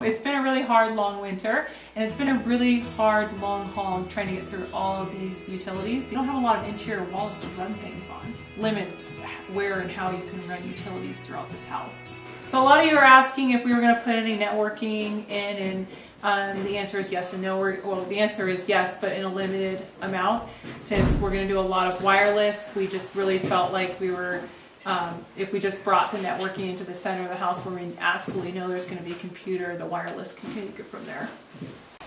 It's been a really hard, long winter, and it's been a really hard, long haul trying to get through all of these utilities. We don't have a lot of interior walls to run things on. Limits where and how you can run utilities throughout this house. So a lot of you are asking if we were going to put any networking in, and the answer is yes and no. Well, the answer is yes, but in a limited amount. Since we're going to do a lot of wireless, we just really felt like we were if we just brought the networking into the center of the house where we absolutely know there's going to be a computer, the wireless can take it from there.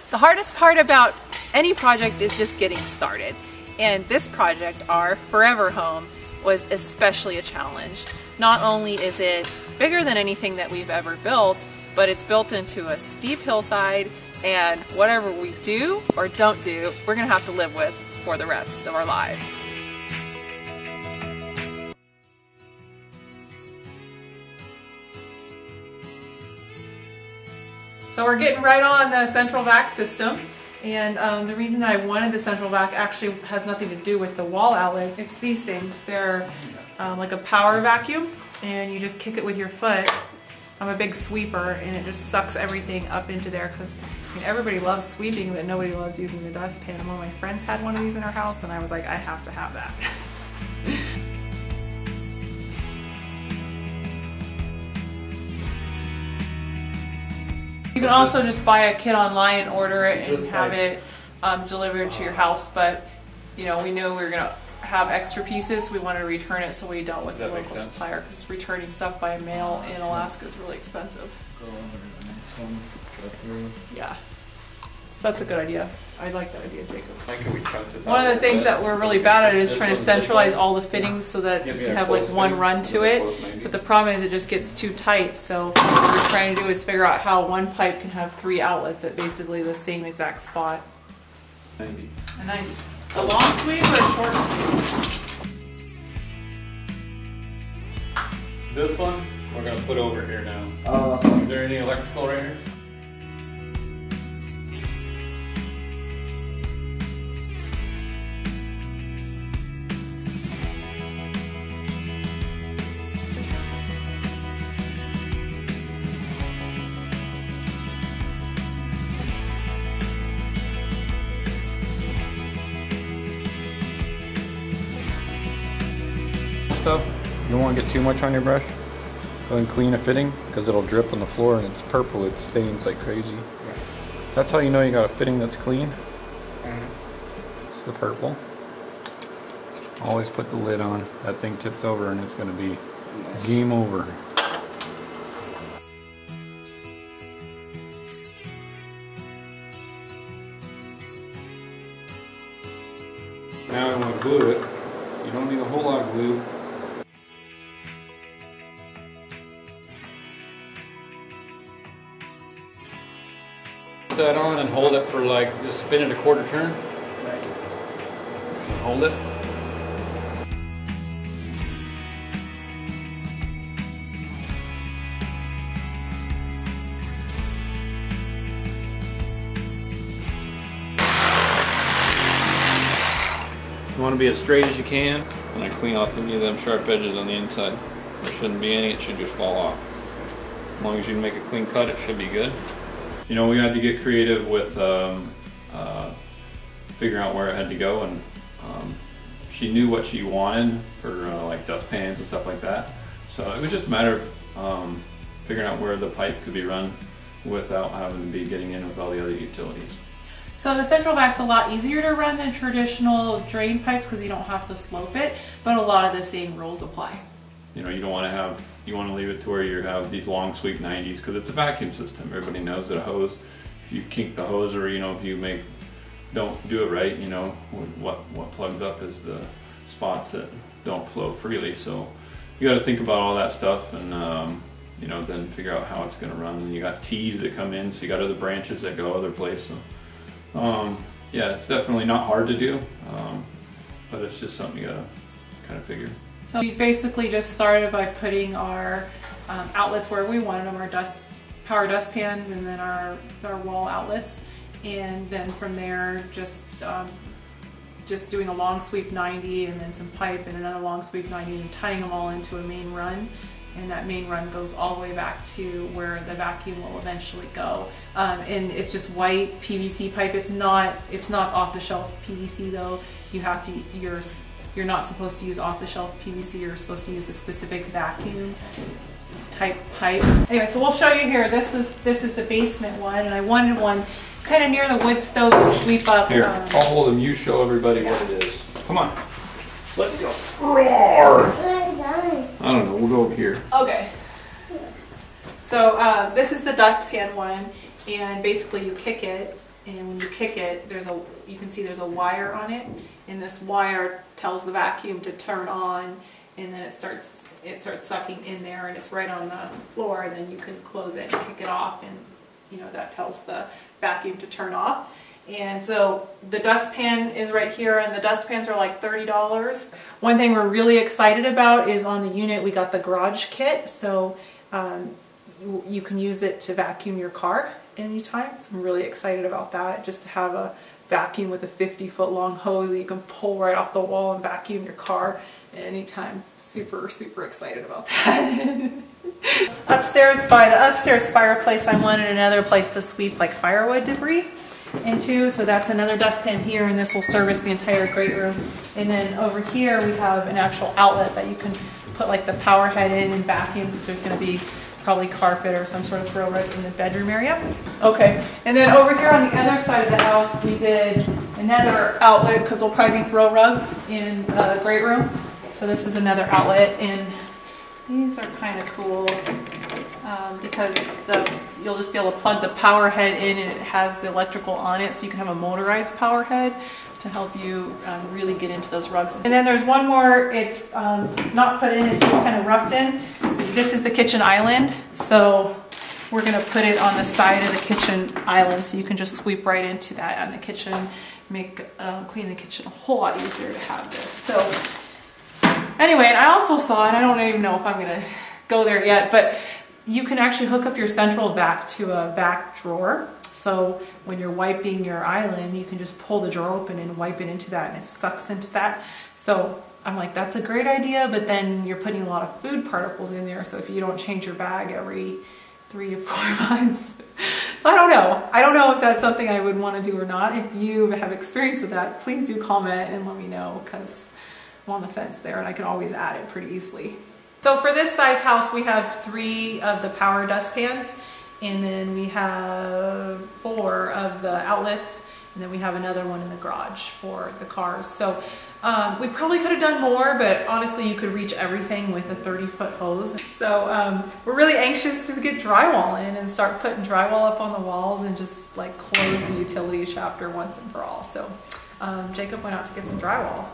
The hardest part about any project is just getting started. And this project, our forever home, was especially a challenge. Not only is it bigger than anything that we've ever built, but it's built into a steep hillside, and whatever we do or don't do, we're going to have to live with for the rest of our lives. So we're getting right on the central vac system, and the reason that I wanted the central vac actually has nothing to do with the wall outlet. It's these things. They're like a power vacuum, and you just kick it with your foot. I'm a big sweeper, and it just sucks everything up into there because I mean, everybody loves sweeping, but nobody loves using the dustpan. And one of my friends had one of these in her house, and I was like, I have to have that. You can also just buy a kit online and order it and have it delivered to your house, but you know, we knew we were going to have extra pieces, so we wanted to return it, so we dealt with the local supplier because returning stuff by mail in Alaska is really expensive. Yeah. So that's a good idea. I like that idea, Jacob. One of the things that we're really bad at is trying to centralize all the fittings so that you have like one run to it. But the problem is it just gets too tight. So what we're trying to do is figure out how one pipe can have 3 outlets at basically the same exact spot. 90. A 90. A long sweep or a short sweep? This one we're going to put over here now. Is there any electrical right here? Stuff. You don't want to get too much on your brush. Go and clean a fitting because it'll drip on the floor and it's purple. It stains like crazy. Yeah. That's how you know you got a fitting that's clean. It's the purple. Always put the lid on. That thing tips over and it's going to be game over. Now I'm going to glue it. You don't need a whole lot of glue. Put that on and hold it for like, just spin it a quarter turn. Right. And hold it. You want to be as straight as you can, and I clean off any of them sharp edges on the inside. There shouldn't be any, it should just fall off. As long as you make a clean cut, it should be good. You know, we had to get creative with figuring out where it had to go, and she knew what she wanted for like dustpans and stuff like that. So it was just a matter of figuring out where the pipe could be run without having to be getting in with all the other utilities. So the central vac's a lot easier to run than traditional drain pipes because you don't have to slope it, but a lot of the same rules apply. You know, you don't want to have, you want to leave it to where you have these long sweep 90s because it's a vacuum system. Everybody knows that a hose, if you kink the hose or, you know, if you don't do it right, you know, what plugs up is the spots that don't flow freely. So you got to think about all that stuff and, you know, then figure out how it's going to run. And you got T's that come in, so you got other branches that go other places. So, yeah, it's definitely not hard to do, but it's just something you got to kind of figure. So we basically just started by putting our outlets where we wanted them, our power dustpans, and then our wall outlets, and then from there just doing a long sweep 90 and then some pipe and another long sweep 90 and tying them all into a main run. and that main run goes all the way back to where the vacuum will eventually go. And it's just white PVC pipe. It's not off-the-shelf PVC though. You have to you're not supposed to use off-the-shelf PVC. You're supposed to use a specific vacuum type pipe. Anyway, so we'll show you here. This is the basement one, and I wanted one kind of near the wood stove to sweep up. Here, I'll hold them. You show everybody what it is. Come on. Let's go. Roar! I don't know. We'll go over here. Okay. So this is the dustpan one, and basically you kick it, and when you kick it, you can see there's a wire on it, and this wire tells the vacuum to turn on, and then it starts sucking in there, and it's right on the floor, and then you can close it and kick it off, and that tells the vacuum to turn off. And so the dustpan is right here, and the dustpans are like $30. One thing we're really excited about is on the unit we got the garage kit, so you can use it to vacuum your car anytime. So I'm really excited about that, just to have a vacuum with a 50-foot long hose that you can pull right off the wall and vacuum your car anytime. Super, super excited about that. Upstairs, by the upstairs fireplace, I wanted another place to sweep like firewood debris into, so that's another dustpan here, and this will service the entire great room. And then over here we have an actual outlet that you can put like the power head in and vacuum, because there's going to be probably carpet or some sort of throw rug in the bedroom area. Okay, and then over here on the other side of the house we did another outlet, because there'll probably be throw rugs in the great room. So this is another outlet, and these are kind of cool because you'll just be able to plug the power head in, and it has the electrical on it, so you can have a motorized power head to help you really get into those rugs. And then there's one more. It's not put in, it's just kind of roughed in. This is the kitchen island, so we're going to put it on the side of the kitchen island, so you can just sweep right into that in the kitchen, clean the kitchen a whole lot easier to have this. So anyway, and I also saw, and I don't even know if I'm going to go there yet, but you can actually hook up your central vac to a vac drawer. So when you're wiping your island, you can just pull the drawer open and wipe it into that, and it sucks into that. So I'm like, that's a great idea, but then you're putting a lot of food particles in there. So if you don't change your bag every 3 to 4 months. So I don't know. I don't know if that's something I would want to do or not. If you have experience with that, please do comment and let me know, because I'm on the fence there, and I can always add it pretty easily. So for this size house, we have 3 of the power dustpans, and then we have 4 of the outlets, and then we have another one in the garage for the cars. So we probably could have done more, but honestly you could reach everything with a 30-foot hose. So we're really anxious to get drywall in and start putting drywall up on the walls and just like close the utility chapter once and for all. So Jacob went out to get some drywall.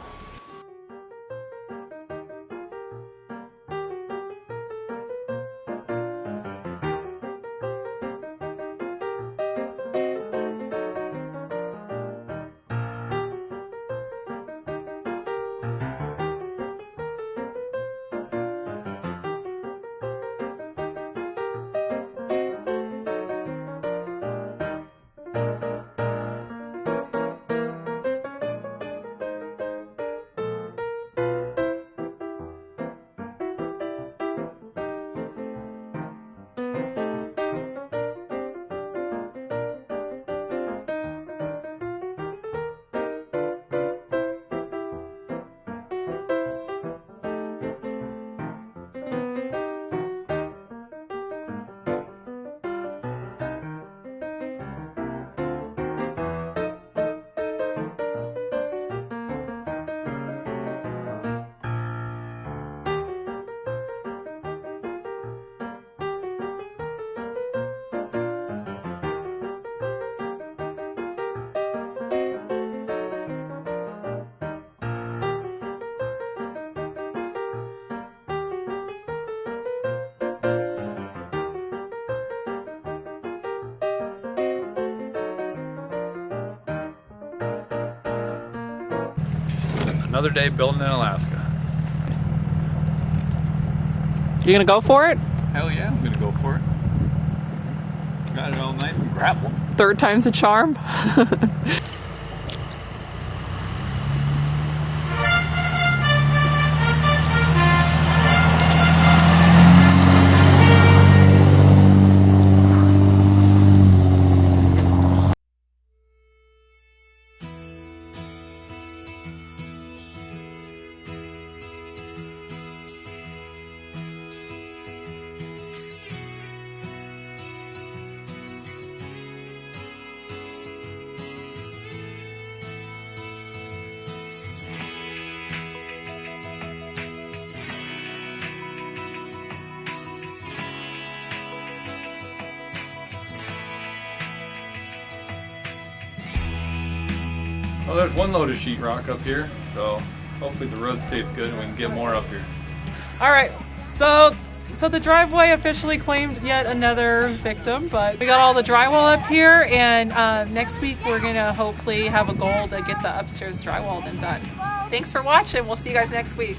Another day building in Alaska. You gonna go for it? Hell yeah, I'm gonna go for it. Got it all nice and grapple. 3rd time's a charm. Well, there's one load of sheetrock up here, so hopefully the road stays good and we can get more up here. All right, so the driveway officially claimed yet another victim, but we got all the drywall up here, and next week we're gonna hopefully have a goal to get the upstairs drywall done. Thanks for watching. We'll see you guys next week.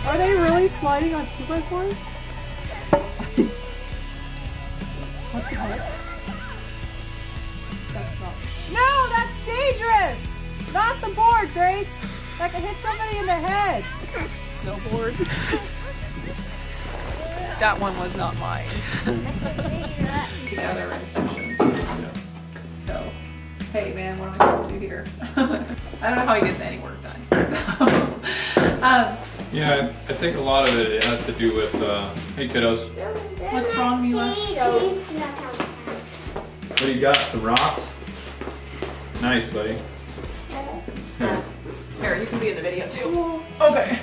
Are they really sliding on 2x4s? What the heck? That's not. No, that's dangerous! Not the board, Grace! That could hit somebody in the head! Snowboard. That one was not mine. Together in sections. Yeah. So, hey man, what am I supposed to do here? I don't know how he gets any work done. So, Yeah, I think a lot of it has to do with, hey kiddos, what's wrong, Mila? what do you got? Some rocks? Nice, buddy. Here. Here, you can be in the video too. Okay.